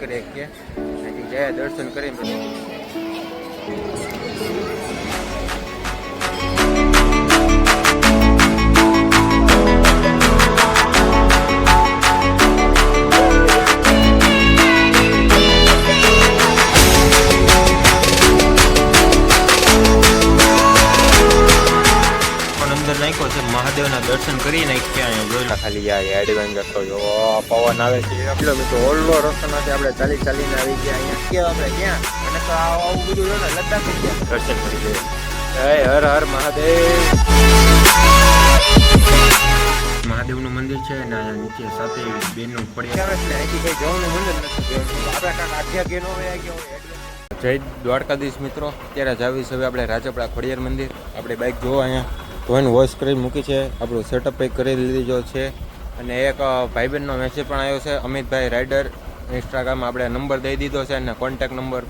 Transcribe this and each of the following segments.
કરી શકીએ. અહીંથી જયા દર્શન કરી મહાદેવના દર્શન કરી નાખ્યા. અહીંયા જોઈ ખાલી એડવેન્ચર તો જો પવન આવે છે. કિલોમીટર ઓલ્લો રસ્તો નથી, આપણે ચાલીને આવી ગયા. અહીંયા આપણે ક્યાં અને તો આવું બધું જો ને લદ્દાખ ગયા દર્શન કરી દે. હર હર મહાદેવ. મહાદેવનું મંદિર છે ને અહીંયા નીચે સાથે બેનનું પડી આવે છે. અહીંથી કઈ જવાનું મંદિર નથી, આપણે કાંક આખ્યા કે નો ગયા હોય. જય દ્વારકાધીશ મિત્રો, અત્યારે જાવી છે હવે આપણે રાજપડા ખોડિયાર મંદિર. આપણે બાઇક જોવો અહીંયા ધોઈને વોશ કરીને મૂકી છે, આપણું સેટઅપ પેક કરી લીધો છે. અને એક ભાઈબંધનો મેસેજ પણ આવ્યો છે, અમિતભાઈ રાઇડર ઇન્સ્ટાગ્રામ. આપણે નંબર દઈ દીધો છે અને કોન્ટેક્ટ નંબર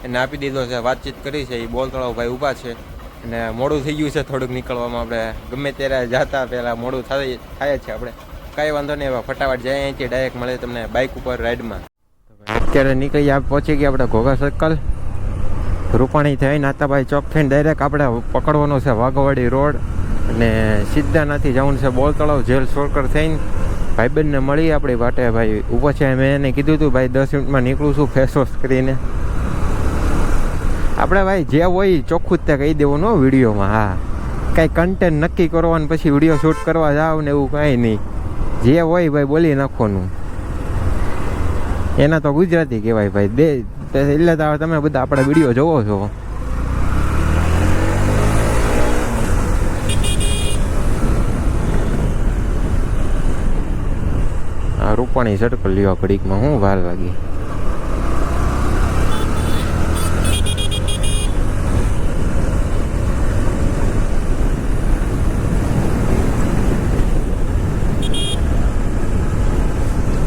એને આપી દીધો છે. વાતચીત કરી છે. એ બોલતળાવ ભાઈ ઊભા છે અને મોડું થઈ ગયું છે થોડુંક નીકળવામાં. આપણે ગમે ત્યારે જતા પહેલાં મોડું થાય છે. આપણે કાંઈ વાંધો નહીં, એવા ફટાફટ જાય અહીંથી ડાયરેક્ટ મળે તમને બાઇક ઉપર રાઇડમાં. અત્યારે નીકળી પહોંચી ગયા આપણે ઘોઘા સર્કલ. રૂપાણી થઈ નાતાભાઈ ચોક થઈને ડાયરેક્ટ આપણે પકડવાનો છે વાઘવાડી રોડ અને સીધા નથી જવાનું છે બોલ તળાવ જેલ શોર્ટકટ થઈને. ભાઈબંધને મળી આપણી વાટે ભાઈ ઊભો છે. મેં એને કીધું હતું ભાઈ 10 મિનિટમાં નીકળું છું ફેસ વોશ કરીને. આપણે ભાઈ જે હોય ચોખ્ખું જ ત્યાં કહી દેવાનું વિડીયોમાં. હા, કાંઈ કન્ટેન્ટ નક્કી કરવાનું પછી વિડીયો શૂટ કરવા જાવ ને એવું કાંઈ નહીં. જે હોય ભાઈ બોલી નાખવાનું. એના તો ગુજરાતી કહેવાય ભાઈ. એટલે તો તમે બધા આપણે વિડીયો જોવો છો. આ રૂપાણી સર્કલ લેવા ઘડીકમાં હું વાર લાગી.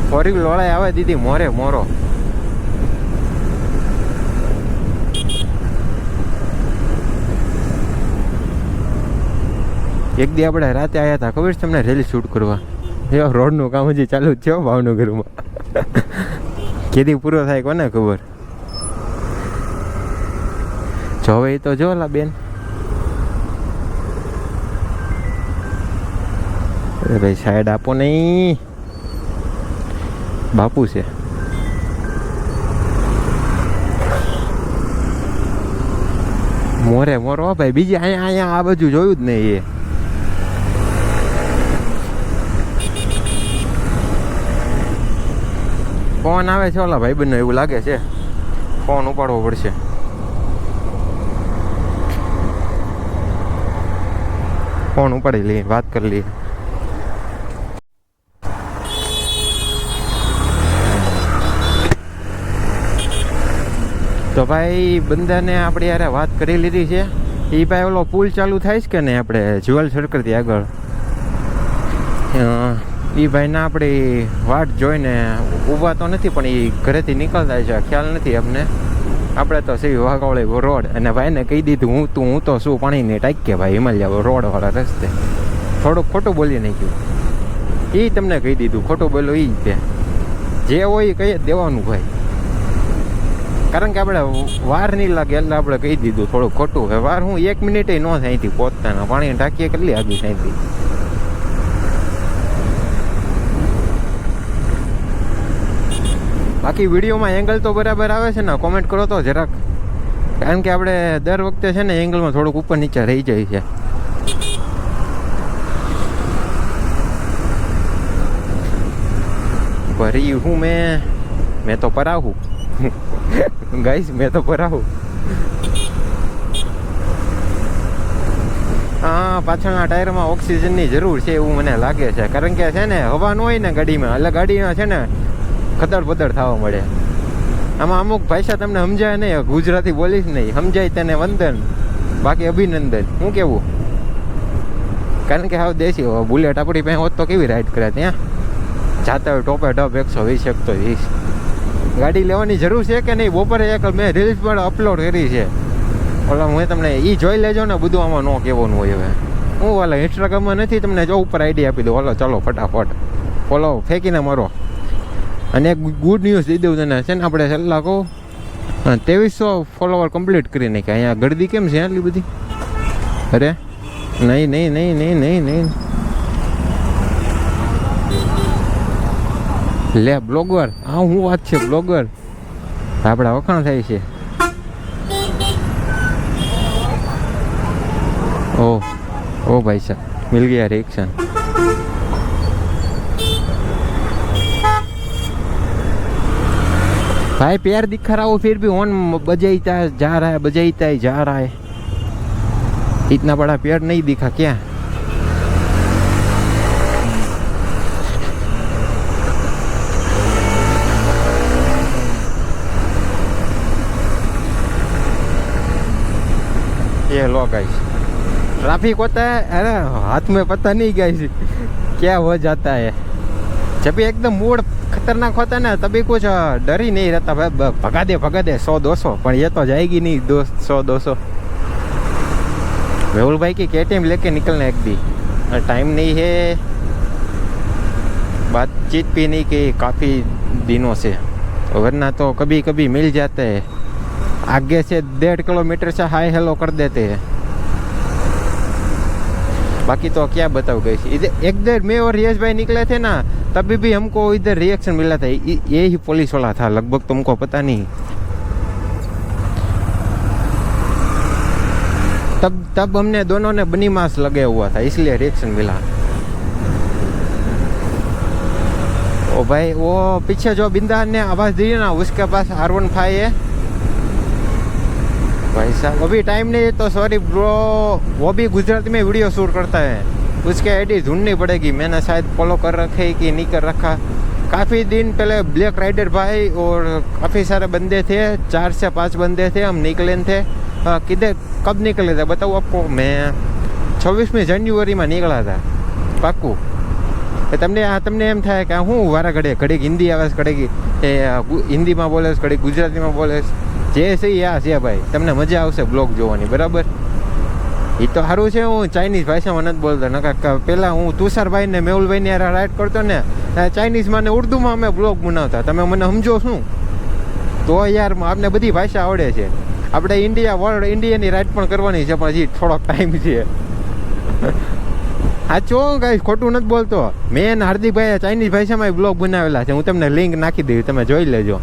ફોરી લોળાઈ આવે દીદી મોરે મોરો. એક દી આપણે રાતે આવ્યા હતા ખબર છે તમને, રેલી શૂટ કરવા. એવા રોડનું કામ હજી ચાલુ જ છે ભાવનગરમાં. કેદી પૂરો થાય કોને ખબર. જોવે એ તો જો લા બેન. ભાઈ સાઈડ આપો નહીં, બાપુ છે. મોરે મોરો ભાઈ. બીજી અહીંયા આ બાજુ જોયું જ નહીં. એ ફોન આવે છે ઓલા ભાઈબંધનો એવું લાગે છે. ફોન ઉપાડવો પડશે. ફોન ઉપાડી લઈએ, વાત કરી લઈએ. તો ભાઈ બંદાને આપણે યારે વાત કરી લીધી છે. એ ભાઈ ઓલો પુલ ચાલુ થાય છે કે નહીં આપણે જ્વેલ સર્કલથી આગળ, એ ભાઈના આપણી વાટ જોઈને ઊભા તો નથી પણ એ ઘરેથી નીકળતા છે, ખ્યાલ નથી અમને. આપણે તો સીવી વાઘોળી રોડ અને ભાઈને કહી દીધું હું તો શું પાણીની ટાંકી ભાઈ હિમાલયા રોડવાળા રસ્તે. થોડુંક ખોટું બોલી નાખ્યું. એ તમને કહી દીધું, ખોટું બોલો એ તે જે હોય એ કહી જ દેવાનું ભાઈ. કારણ કે આપણે વાર નહીં લાગે એટલે આપણે કહી દીધું થોડું ખોટું. હવે વાર હું 1 મિનિટે ન થાય હતી પહોંચતાના. પાણી ટાંકીએ કેટલી આગી થાય હતી. બાકી વિડીયોમાં એંગલ તો બરાબર આવે છે ને, કોમેન્ટ કરો તો જરાક. કારણ કે આપણે દર વખતે છે ને એંગલમાં થોડુંક ઉપર નીચે રહી જાય છે. ભરી હું મેં તો પરાવું ગાઈસ, મેં તો પરાવું. હા, પાછળના ટાયરમાં ઓક્સિજનની જરૂર છે એવું મને લાગે છે. કારણ કે છે ને હવા ન હોય ને ગાડીમાં, એટલે ગાડીમાં છે ને ખદર પદર થવા મળે. આમાં અમુક ભાષા તમને સમજાય નહીં, ગુજરાતી બોલીશ નહીં, સમજાય તેને વંદન, બાકી અભિનંદન. શું કેવું? કારણ કે હાવ દેશી બુલેટ આપણી પાસે હોત તો કેવી રાઈડ કરે. ત્યાં જાતા હોય ટોપે ટોપ 120 120. ગાડી લેવાની જરૂર છે કે નહીં? બપોરે એક મેં રીલ્સ પણ અપલોડ કરી છે. ઓલા હું તમને એ જોઈ લેજો ને, બધું આમાં ન કહેવાનું હોય. હવે હું ઓલા ઇન્સ્ટાગ્રામમાં નથી, તમને જો ઉપર આઈડી આપી દો. ઓલો ચાલો ફટાફટ ફોલો ફેંકીને મારો. અને એક ગુડ ન્યૂઝ દઈ દઉં તને છે ને, આપણે છેલ્લા કહું 2300 ફોલોવર કમ્પ્લીટ કરી નાખ્યા. અહીંયા ગળદી કેમ છે આટલી બધી? અરે નહીં નહીં નહીં નહીં નહીં નહીં લે બ્લોગર. હા હું વાત છે બ્લોગર, આપણા વખાણ થાય છે. ओ भाई साहब मिल गया रिएक्शन. भाई पैर दिखा रहा हो फिर भी हॉर्न बजाता जा रहा है, बजाता ही जा रहा है. इतना बड़ा पैर नहीं दिखा क्या? ये लो गाइस, ट्रैफिक होता है, अरे हाथ में पता नहीं गाइस क्या हो जाता है. जब भी एकदम मूड खतरनाक होता है ना तभी कुछ डर ही नहीं रहता भाई. भगा दे 100-200, पर ये तो जाएगी नहीं 100-200. मेहुल भाई की KTM लेके निकलना एक भी, टाइम नहीं है, बातचीत भी नहीं की काफ़ी दिनों से, वरना तो कभी कभी मिल जाते हैं. आगे से 1.5 किलोमीटर से हाय हेलो कर देते हैं. बाकी तो क्या बताऊँ गई. इधर एक देर मैं और यश भाई निकले थे ना, तभी भी हमको इधर रिएक्शन मिला था. ये ही पुलिस वाला था लगभग, तुमको पता नहीं. तब हमने दोनों ने बनी मास लगे हुआ था, इसलिए रिएक्शन मिला. ओ भाई वो पीछे जो बिंदा ने आवाज़ दी ना, उसके पास R15 है भाई साहब. अभी टाइम नहीं है तो सॉरी ब्रो. वो भी गुजराती में वीडियो शूट करता है, उसके आईडी ढूंढनी पड़ेगी. मैंने शायद फॉलो कर रखे कि नहीं कर रखा. काफ़ी दिन पहले ब्लैक राइडर भाई और काफ़ी सारे बंदे थे, 4 से 5 बंदे थे, हम निकले थे. किधर कब निकले थे बताऊँ आपको? मैं 26મી જાન્યુઆરીમાં નીકળ્યા હતા પાક્કું. તમને એમ થાય કે હું વારા ઘડીક હિન્દી આવે છે, ઘડીક હિન્દીમાં બોલે છે, ઘડીક ગુજરાતીમાં બોલે છે. જે છે આ છે ભાઈ, તમને મજા આવશે બ્લોગ જોવાની, બરાબર. એ તો સારું છે હું ચાઇનીઝ ભાષામાં નથી બોલતો. નકા પહેલાં હું તુષારભાઈ ને મેહુલભાઈને રાઇડ કરતો ને, ચાઇનીઝમાં ને ઉર્દુમાં અમે બ્લોગ બનાવતા. તમે મને સમજો શું? તો યાર આપને બધી ભાષા આવડે છે. આપણે ઇન્ડિયાની રાઇડ પણ કરવાની છે, પણ હજી થોડોક ટાઈમ છે. સાચો કાંઈ ખોટું નથી બોલતો. મેં હાર્દિકભાઈ ચાઇનીઝ ભાષામાં બ્લોગ બનાવેલા છે, હું તમને લિંક નાખી દઈશ, તમે જોઈ લેજો.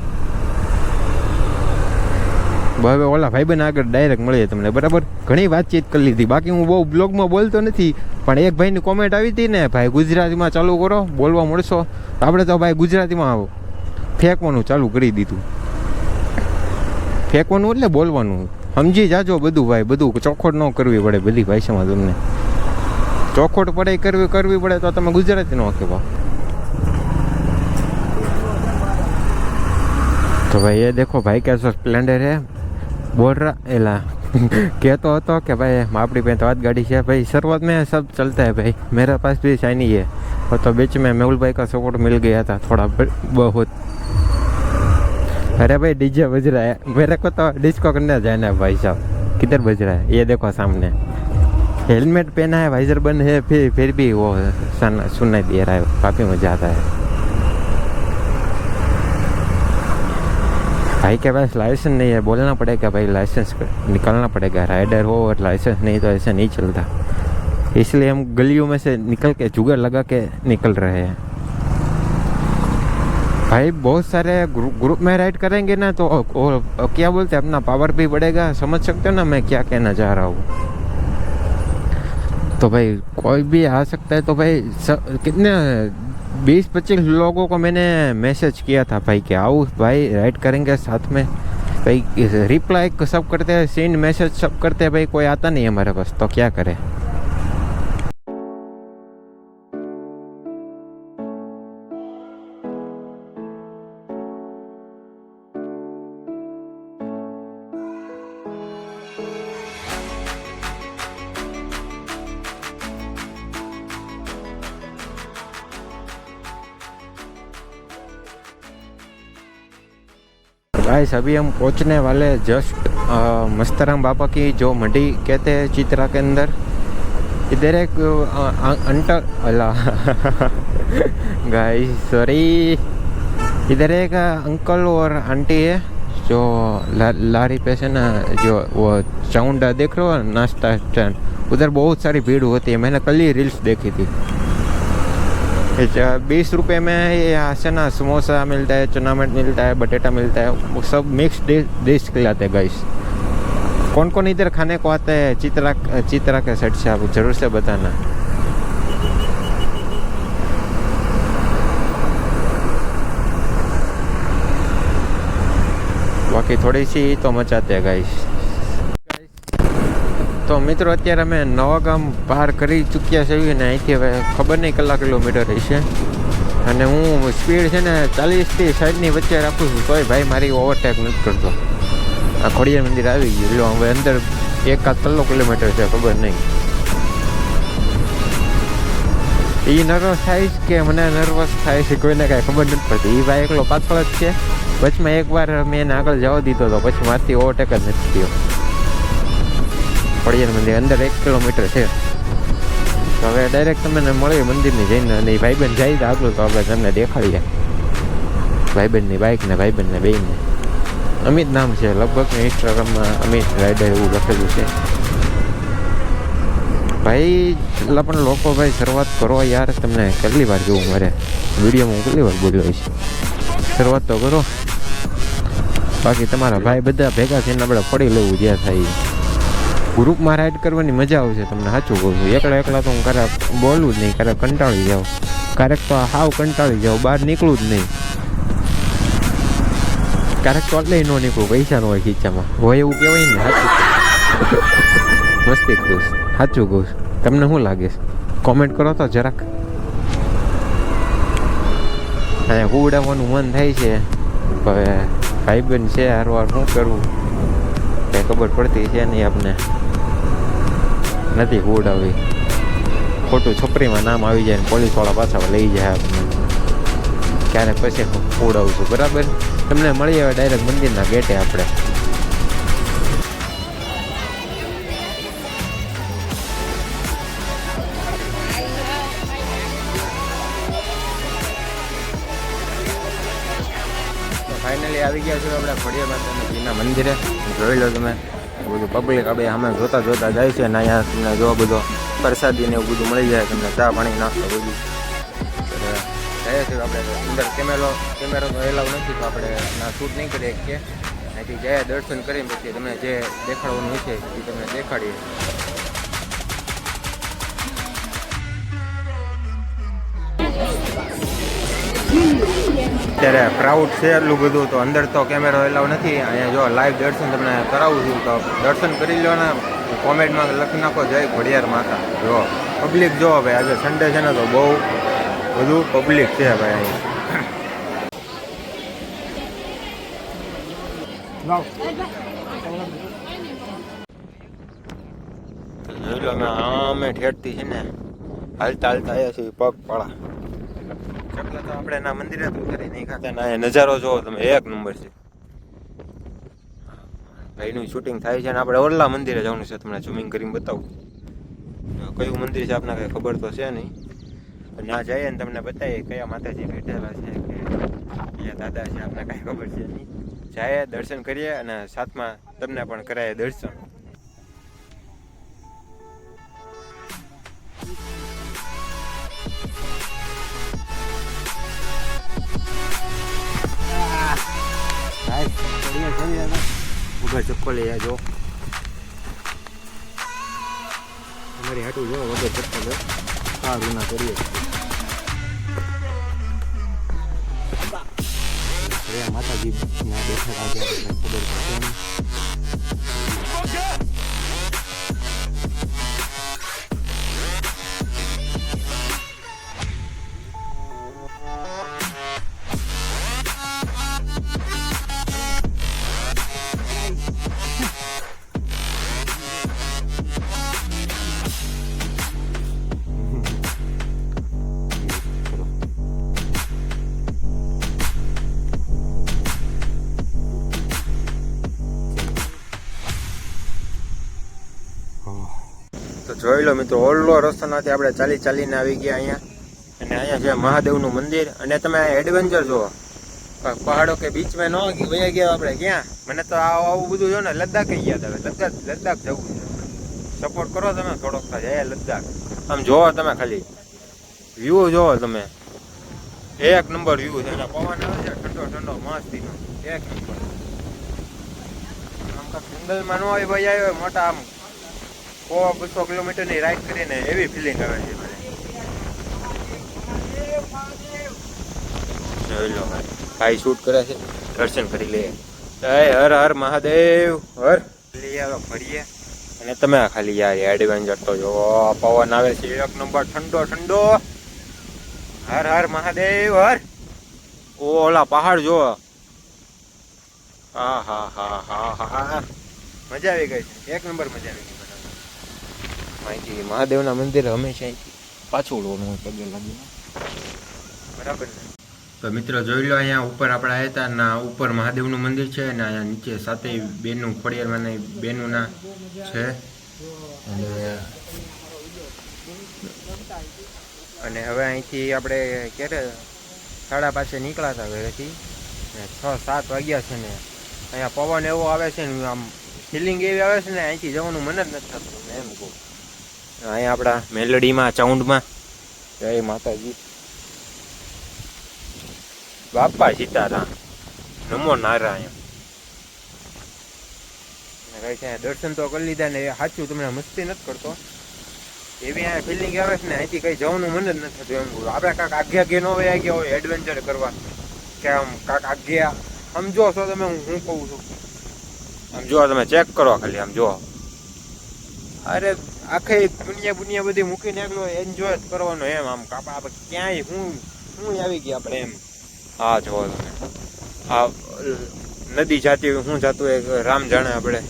હવે ઓલા ભાઈબંધ આગળ ડાયરેક્ટ મળીએ તમને, બરાબર. ઘણી વાતચીત કરી લીધી, બાકી હું બહુ બ્લોગમાં બોલતો નથી. પણ એક ભાઈની કોમેન્ટ આવી હતી ને, ભાઈ ગુજરાતીમાં ચાલુ કરો, બોલવા મળશો. આપણે તો ભાઈ ગુજરાતીમાં ફેંકવાનું ચાલુ કરી દીધું. ફેંકવાનું એટલે બોલવાનું, સમજી જાજો બધું ભાઈ. બધું ચોખોટ ન કરવી પડે બધી ભાષામાં. તમને ચોખોટ પડે કરવી પડે તો તમે ગુજરાતી ન કહેવા. तो भाई ये देखो भाई कैसा स्प्लेंडर है. बोल रहा एला कहता હતો કે ભાઈ આપણી પાસે तो आज गाड़ी है भाई. शुरुआत में सब चलता है भाई, मेरे पास भी शाइनी है. और तो बीच में मेहुल भाई का सपोर्ट मिल गया था थोड़ा बहुत. अरे भाई डीजे बज रहा है, मेरे को तो डिस्को करने जाना है भाई साहब. किधर बज रहा है ये देखो सामने. हेलमेट पहना है, वाइजर बंद है, फिर भी वो सुनाई दे रहा है. काफ़ी मज़ा आता है. भाई के पास लाइसेंस नहीं है, बोलना पड़ेगा भाई लाइसेंस निकालना पड़ेगा. राइडर हो और लाइसेंस नहीं तो ऐसे नहीं चलता. इसलिए हम गलियों में से निकल के जुगाड़ लगा के निकल रहे हैं भाई. बहुत सारे ग्रुप में राइड करेंगे ना तो क्या बोलते हैं, अपना पावर भी बढ़ेगा. समझ सकते हो ना मैं क्या कहना चाह रहा हूँ. तो भाई कोई भी आ सकता है. तो भाई कितने 20-25 लोगों को मैंने मैसेज किया था भाई कि आओ भाई राइड करेंगे साथ में. भाई रिप्लाई सब करते हैं, सीन मैसेज सब करते हैं भाई, कोई आता नहीं है हमारे पास. तो क्या करें. गाइस अभी हम पहुंचने वाले जस्ट मस्तराम बाबा की जो मंडी कहते हैं चित्रा के अंदर. इधर एक अंटर अला गाइस सॉरी इधर एक अंकल और आंटी है जो लारी पे से ना जो वो चाउंडा देख रहे हो नाश्ता स्टैंड, उधर बहुत सारी भीड़ होती है। मैंने कल ही रील्स देखी थी। 20 रुपये में ये यहाँ से ना समोसा मिलता है, चना मट मिलता है, बटेटा मिलता है, वो सब मिक्स डिश खिलाते हैं गाइस। कौन कौन इधर खाने को आता है चित्रा के साइड से, आप जरूर से बताना। बाकी थोड़ी सी तो मचाते हैं गाइस। તો મિત્રો અત્યારે અમે નવાગામ પાર કરી ચૂક્યા છીએ ને અહીંથી હવે ખબર નહીં કેટલા કિલોમીટર હશે, અને હું સ્પીડ છે ને 40થી 60ની વચ્ચે રાખું છું, તોય ભાઈ મારી ઓવરટેક નથી કરતો। આ ખોડિયાર મંદિર આવી ગયું, લો હવે અંદર 1-3 કિલોમીટર છે, ખબર નહીં। એ નર્વસ થાય કે મને નર્વસ થાય છે કોઈને કાંઈ ખબર નથી પડતી। એ ભાઈ એકલો પાછળ જ છે, વચમાં એકવાર મેં એને આગળ જવા દીધો હતો, પછી મારથી ઓવરટેક જ નથી થયો। ખોડિયાર મંદિર અંદર 1 કિલોમીટર છે, તો હવે ડાયરેક્ટ તમને મળીએ મંદિરની જઈને, અને એ ભાઈબંધ જાય તો આગળ તો આપણે તમને દેખાડીએ ભાઈબંધની બાઇક ને ભાઈબંધને બેયને। અમિત નામ છે, લગભગ ઇન્સ્ટાગ્રામમાં અમિત રાઇડર એવું લખેલું છે। ભાઈ એટલા પણ લોકો ભાઈ શરૂઆત કરો યાર, તમને કેટલી વાર જોવું મારે વિડીયોમાં, હું કેટલી વાર બોલ્યો છે, શરૂઆત તો કરો। બાકી તમારા ભાઈ બધા ભેગા થઈને આપણે પડી લેવું જ્યાં થાય। ગ્રુપમાં રાઈડ કરવાની મજા આવશે, તમને સાચું કહું છું। એકલા તો હું ક્યારેક બોલવું જ નહીં, ક્યારેક કંટાળી જાઉં, ક્યારેક તો હાવ કંટાળી જાઉં, બહાર નીકળું જ નહીં, ક્યારેક તો એટલે ન નીકળું, પૈસા ન હોય ખીચામાં હોય એવું કહેવાય ને। સાચું મસ્તી કરું, સાચું કહું। તમને શું લાગે છે કોમેન્ટ કરો તો જરાક। અહીંયા ઉડાવવાનું મન થાય છે, હવે ભાઈબંધ છે હારવાર શું કરવું કંઈ ખબર પડતી છે નહીં આપને, નથી ઉડાવી, ખોટું છોકરીમાં નામ આવી જાય ને પોલીસવાળા પાછા લઈ જાય આપણને, ક્યારેક પછી ઉડાવશું, બરાબર। તમને મળી આવે ડાયરેક્ટ મંદિરના ગેટે આપણે। ફાઇનલી આવી ગયા છે આપણે ખોડિયાર માતાજીના મંદિરે। જોઈ લો તમે, બધું પબ્લિક આપણે સામે જોતા જાય છે, ને અહીંયા તમને જો બધો પ્રસાદી ને એવું બધું મળી જાય, તમને ચા પાણી નાસ્તો બધું જાય છે। આપણે અંદર કેમેરો તો એલાવ નથી, તો આપણે ના શૂટ નહીં કરી શકીએ, અહીંથી જાય દર્શન કરીને પછી તમને જે દેખાડવાનું હોય છે એ તમને દેખાડીએ। અત્યારે ક્રાઉડ છે એટલું બધું, તો અંદર તો કેમેરો એલાવ નથી। અહીંયા જો લાઈવ દર્શન તમને કરાવું છું, તો દર્શન કરી લો ને, કોમેન્ટમાં લખી નાખો જય ખોડિયાર માતા। જો પબ્લિક જો ભાઈ, આજે સન્ડે છે ને તો બહુ બધું પબ્લિક છે ભાઈ અહીંયા। જોઈ લો અમે ઠેરતી છે ને હાલતા આવ્યા છીએ પગપાળા, ચકલા તો આપણે ના મંદિરે તો કરી નહીં ખાતા, ના નજારો જોવો તમે, 1 નંબર છે ભાઈનું શૂટિંગ થાય છે, ને આપણે ઓરલા મંદિરે જવાનું છે, તમને ઝૂમિંગ કરીને બતાવું કયું મંદિર છે, આપને કંઈ ખબર તો છે નહીં, ના જઈએ ને તમને બતાવીએ કયા માતાજી બેઠેલા છે કે કયા દાદા છે, આપને કાંઈ ખબર છે નહીં। જાય દર્શન કરીએ અને સાથમાં તમને પણ કરાય દર્શન। ઉભા ચક્કો લઈ જો, અમારી હાટું જો વગર ચક્કો સારું ના કરીએ માતાજી ના બેઠા ખબર પડશે। તો જોઈ લો મિત્રો, ઓરલો રસ્તો નથી, આપણે ચાલીને આવી ગયા અહીંયા, અને અહીંયા છે મહાદેવનું મંદિર, અને તમે એડવેન્ચર જુઓ, પહાડો કે બીચ માં ન વયા ગયા આપણે ક્યાં? મને તો આવું બધું જો ને લદ્દાખ ગયા હતા. લદ્દાખ જવું છે. સપોર્ટ કરો તમે થોડોક જાય લદ્દાખ. આમ જોવો તમે ખાલી વ્યૂ જોવો તમે, એક નંબર વ્યૂ છે. પવન આવે છે ઠંડો ઠંડો મસ્તીનો, એક નંબર. આમ જંગલમાં નો આવી ભાઈ આવ્યો મોટા આમ 100-200 કિલોમીટરની રાઈડ કરીને એવી ફિલિંગ આવે છે મને. જોઈ લો ભાઈ શૂટ કરે છે, દર્શન કરી લે. જય હર હર મહાદેવ હર. લઈ આવો ફરીએ અને તમે ખાલી યાર એડવેન્ચર તો જો પવન આવે છે એક નંબર ઠંડો ઠંડો. હર હર મહાદેવ હર. ઓલા પહાડ જો, હા હા હા હા હા, મજા આવી ગઈ છે, એક નંબર મજા આવી ગઈ. માહિતી મહાદેવના મંદિર હંમેશા પાછું ઉડવાનું પગે લાગીને, બરાબર ને? તો મિત્રો જોઈ લો, અહીંયા ઉપર આપણે આવ્યા હતા ના ઉપર મહાદેવનું મંદિર છે ને અહીંયા નીચે સાથે બેનનું ખોડિયારમાં બેનું ના છે. અને હવે અહીંથી આપણે ક્યારે 5:30 નીકળ્યા હતા ઘરેથી, 6-7 વાગ્યા છે ને અહીંયા પવન એવો આવે છે ને, આમ ફિલિંગ એવી આવે છે ને અહીંથી જવાનું મન જ નથી થતું એમ કહું. અહીંયા આપણા મેલડીમાં ચાઉન્ડમાં જય માતાજી, બાપા સીતારામ, નમો નારાયણ. કઈ છે દર્શન તો કરી લીધા ને, સાચું તમને મસ્તી નથી કરતો, એવી અહીંયા ફિલિંગ આવે છે ને અહીંથી કઈ જવાનું મન જ નથી થતું એમ. આપણે કાંક આગ્યા નો વયા ગયા હોય એડવેન્ચર કરવા કે આમ કાંક આગ્યા, સમજો છો તમે હું કહું છું? આમ જો તમે ચેક કરો ખાલી, આમ જો, અરે આખી દુનિયા બધી મૂકીને એકલો એન્જોય કરવાનો એમ. આમ આપણે ક્યાંય હું આવી ગયા આપણે એમ. હા જો તમે આ નદી જાતી હોય, શું જાતું હોય રામ જાણે. આપણે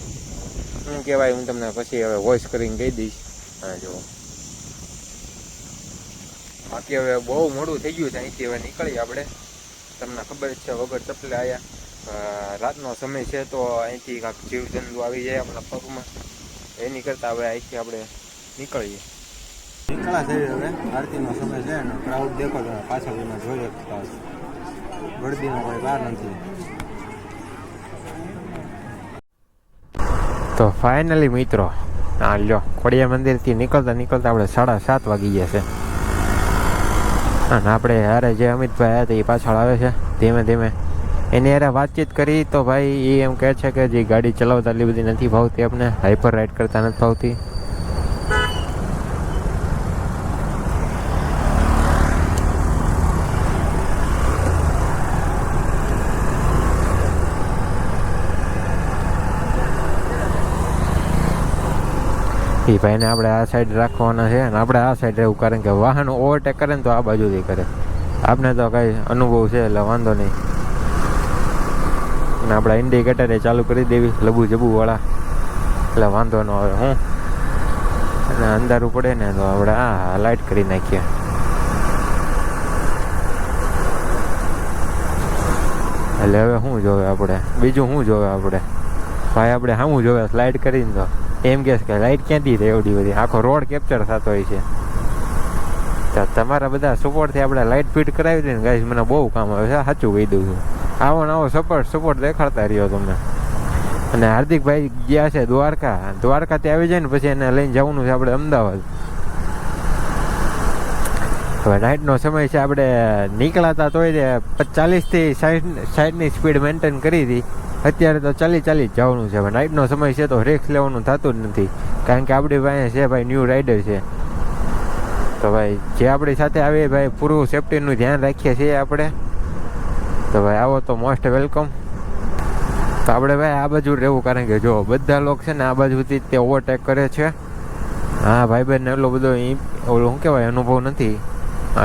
શું કહેવાય હું તમને પછી હવે વોઇસ કરીને કહી દઈશ. હા જો, બાકી હવે બહુ મોડું થઈ ગયું છે, અહીંથી હવે નીકળીએ આપણે. તમને ખબર જ છે વગર ચપલે આવ્યા, રાતનો સમય છે તો અહીંથી કાંક જીવજંતુ આવી જાય આપણા પગમાં, એની કરતાં હવે અહીંથી આપણે નીકળીએ. નીકળ્યા થઈ હવે આરતીનો સમય છે ને, ક્રાઉડ દેખો તમે પાછળ એમાં જોઈ શકતા, ગળદીનો કોઈ કાર નથી. તો ફાઇનલી મિત્રો હા લ્યો, ખોડિયા મંદિરથી નીકળતા આપણે 7:30 વાગી ગયા છે. અને આપણે યારે જે અમિતભાઈ આવ્યા હતા એ પાછળ આવે છે ધીમે ધીમે. એની યારે વાતચીત કરી તો ભાઈ એ એમ કહે છે કે જે ગાડી ચલાવતા એટલી બધી નથી ભાવતી, આપણે હાઈપર રાઈડ કરતા નથી ભાવતી. એ ભાઈને આપણે આ સાઈડ રાખવાના છે અને આપણે આ સાઈડ રહેવું, કારણ કે વાહનો ઓવરટેક કરે ને તો આ બાજુથી કરે. આપણે તો કંઈ અનુભવ છે એટલે વાંધો નહીં. અને આપણે ઇન્ડિકેટર એ ચાલુ કરી દેવી લબુ જબુવાળા, એટલે વાંધો ન આવે. હું અને અંધારું પડે ને તો આપણે આ લાઇટ કરી નાખીએ. એટલે હવે શું જોવે આપણે, બીજું શું જોવે આપણે ભાઈ? આપણે સામું જોવે સ્લાઇડ કરીને તો એમ કે લાઇટ ક્યાંથી થાય એવડી બધી, આખો રોડ કેપ્ચર થતો હોય છે. તો તમારા બધા સપોર્ટથી આપણે લાઇટ ફિટ કરાવી દઈએ ને ગાઈસ, મને બહુ કામ આવે છે, સાચું કહી દઉં છું. આવો ને આવો સપોર્ટ દેખાડતા રહ્યો તમને. અને હાર્દિકભાઈ ગયા છે દ્વારકાથી આવી જાય ને પછી એને લઈને જવાનું છે આપણે અમદાવાદ. હવે નાઇટનો સમય છે, આપણે નીકળાતા તોય 40થી 60ની સ્પીડ મેન્ટેન કરી હતી, અત્યારે તો ચાલી જવાનું છે. હવે નાઇટનો સમય છે તો રિસ્ક લેવાનું થતું જ નથી, કારણ કે આપણી પાસે છે ભાઈ ન્યૂ રાઇડર છે. તો ભાઈ જે આપણી સાથે આવે ભાઈ પૂરું સેફ્ટીનું ધ્યાન રાખીએ છીએ આપણે. તો ભાઈ આવો તો મોસ્ટ વેલકમ. તો આપણે ભાઈ આ બાજુ રહેવું, કારણ કે જો બધા લોકો છે ને આ બાજુથી તે ઓવરટેક કરે છે. હા ભાઈ બહેન એટલો બધો ઓલો શું કહેવાય અનુભવ નથી,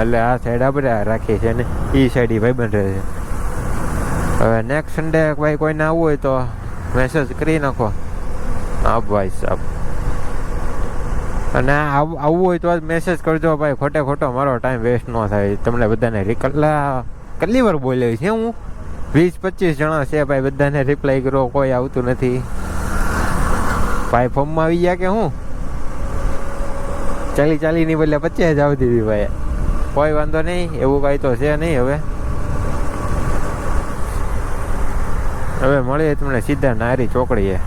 એટલે આ સાઈડ આપણે રાખીએ છીએ ને એ સાઈડ એ ભાઈબંધ રહે છે. હવે નેક્સ્ટ સન્ડે ભાઈ કોઈને આવવું હોય તો મેસેજ કરી નાખો. હા ભાઈ સાહેબ, અને આવવું હોય તો જ મેસેજ કરજો ભાઈ, ખોટો મારો ટાઈમ વેસ્ટ ન થાય. તમને બધાને કેટલી વાર બોલ્યો છે હું, 20-25 જણા છે ભાઈ, બધાને રિપ્લાય કરો, કોઈ આવતું નથી ભાઈ. ફોર્મમાં આવી ગયા કે હું 40-40ની બદલે 50 જ આવતી હતી ભાઈ. કોઈ વાંધો નહીં, એવું કાંઈ તો છે નહીં. હવે હવે મળીએ તમને સીધા નારી ચોકડીએ.